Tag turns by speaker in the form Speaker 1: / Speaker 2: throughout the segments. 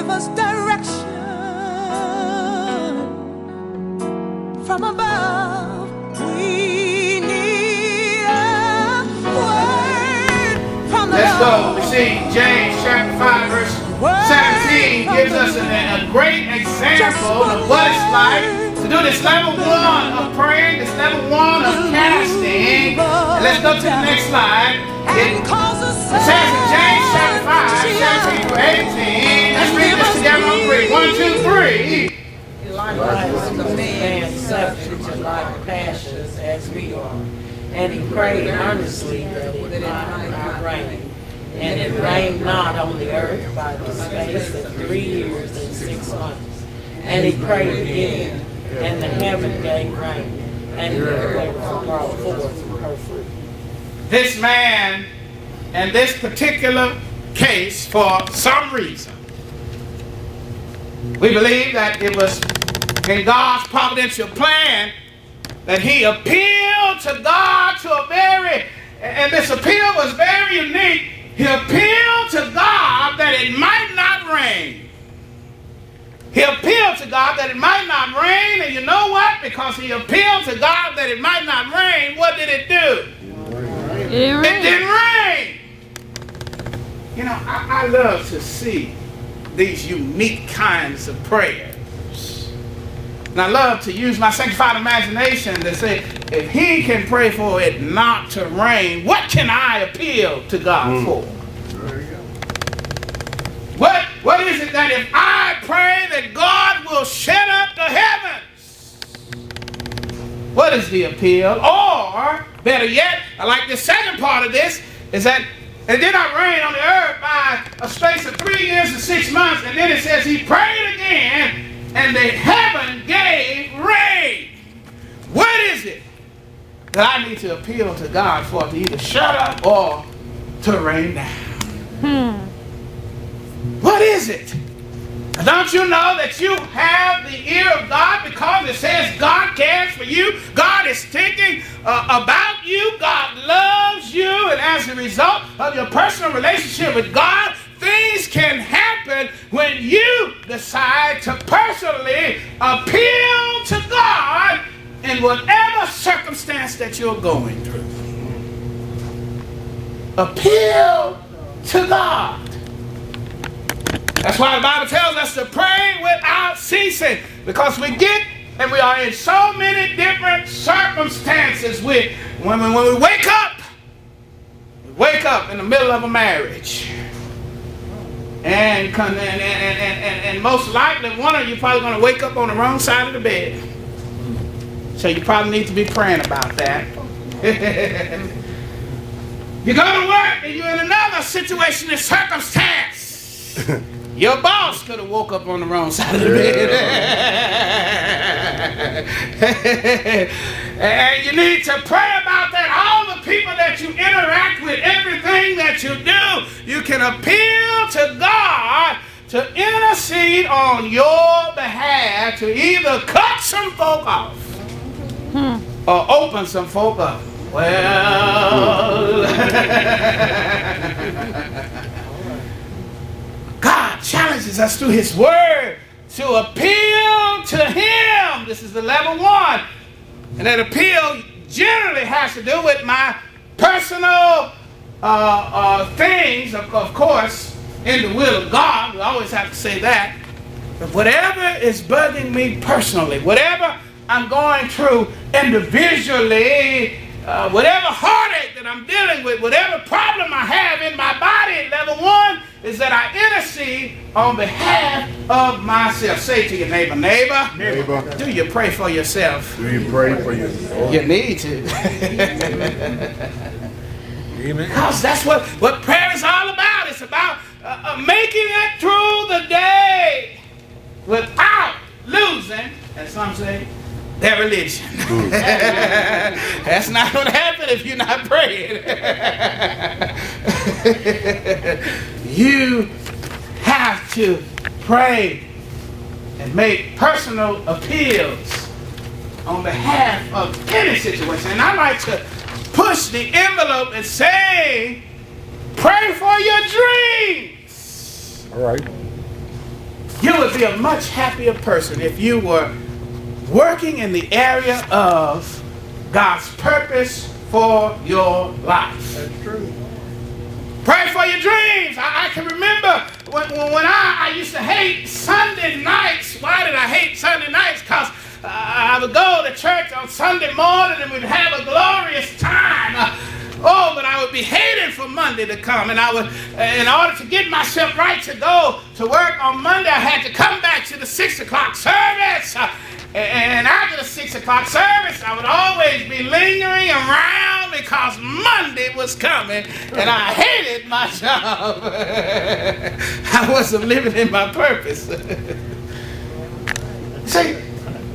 Speaker 1: give us direction from above. We need a word from the
Speaker 2: Let's go.
Speaker 1: Lord.
Speaker 2: We see James chapter 5 verse 17 gives us a great example of what it's like to do this level 1 of praying, this level 1 of casting. And let's go to the next slide. It says in James chapter 5, 17 through 18. Let's read this together on 3. 1, 2, 3.
Speaker 3: Likewise, the man subject to like passions as we are. And he prayed earnestly that it might not rain. And it rained not on the earth by the space of 3 years and 6 months. And he prayed again, and the heaven gave rain, and the earth brought forth her fruit.
Speaker 2: This man, in this particular case, for some reason, we believe that it was in God's providential plan that he appealed to God to a very, and this appeal was very unique. He appealed to God that it might not rain. He appealed to God that it might not rain, and you know what? Because he appealed to God that it might not rain, what did it do? It didn't rain. You know, I love to see these unique kinds of prayers. And I love to use my sanctified imagination to say, if he can pray for it not to rain, what can I appeal to God for?
Speaker 4: There you go.
Speaker 2: What is it that if I pray that God will shut up the heavens? What is the appeal? Or, better yet, I like the second part of this, is that it did not rain on the earth by a space of 3 years and 6 months. And then it says he prayed again, and the heaven gave rain. What is it that I need to appeal to God for, to either shut up or to rain down? What is it? Don't you know that you have the ear of God, because it says God cares for you, God is thinking about you, God loves you, and as a result of your personal relationship with God, things can happen when you decide to personally appeal to God in whatever circumstance that you're going through. Appeal to God. That's why the Bible tells us to pray without ceasing, because we are in so many different circumstances. When we wake up in the middle of a marriage. And most likely one of you probably going to wake up on the wrong side of the bed. So you probably need to be praying about that. You go to work and you're in another situation and circumstance. Your boss could have woke up on the wrong side of the bed. And you need to pray about that. All the people that you interact with, everything that you do, you can appeal to God to intercede on your behalf, to either cut some folk off or open some folk up. Well, God challenges us through his word to appeal to him. This is the level 1. And that appeal generally has to do with my personal things, of course, in the will of God. We always have to say that. But whatever is bugging me personally, whatever I'm going through individually, whatever heartache that I'm dealing with, whatever problem I have in my body, level 1 is that I intercede on behalf of myself. Say to your neighbor, neighbor, do you pray for yourself?
Speaker 4: Do you pray for yourself?
Speaker 2: You need to.
Speaker 4: Amen.
Speaker 2: Because that's what prayer is all about. It's about making it through the day without losing, as some say, their religion. That's not going to happen if you're not praying. You have to pray and make personal appeals on behalf of any situation. And I like to push the envelope and say, pray for your dreams.
Speaker 4: All right.
Speaker 2: You would be a much happier person if you were working in the area of God's purpose for your life.
Speaker 4: That's true.
Speaker 2: Pray for your dreams. I can remember when I used to hate Sunday nights. Why did I hate Sunday nights? Because I would go to church on Sunday morning and we'd have a glorious time. But I would be hating for Monday to come. And I would, in order to get myself right to go to work on Monday, I had to come back to the 6 o'clock service. And after the 6 o'clock service, I would always be lingering around because Monday was coming and I hated my job. I wasn't living in my purpose. See,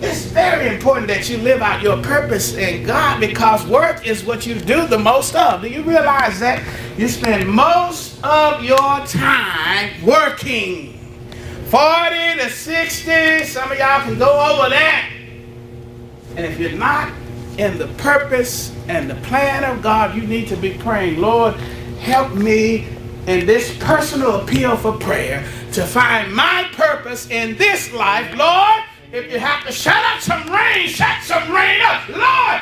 Speaker 2: it's very important that you live out your purpose in God because work is what you do the most of. Do you realize that? You spend most of your time working. 40 to 60, some of y'all can go over that. And if you're not in the purpose and the plan of God, you need to be praying, Lord, help me in this personal appeal for prayer to find my purpose in this life. Lord, if you have to shut up some rain, shut some rain up. Lord,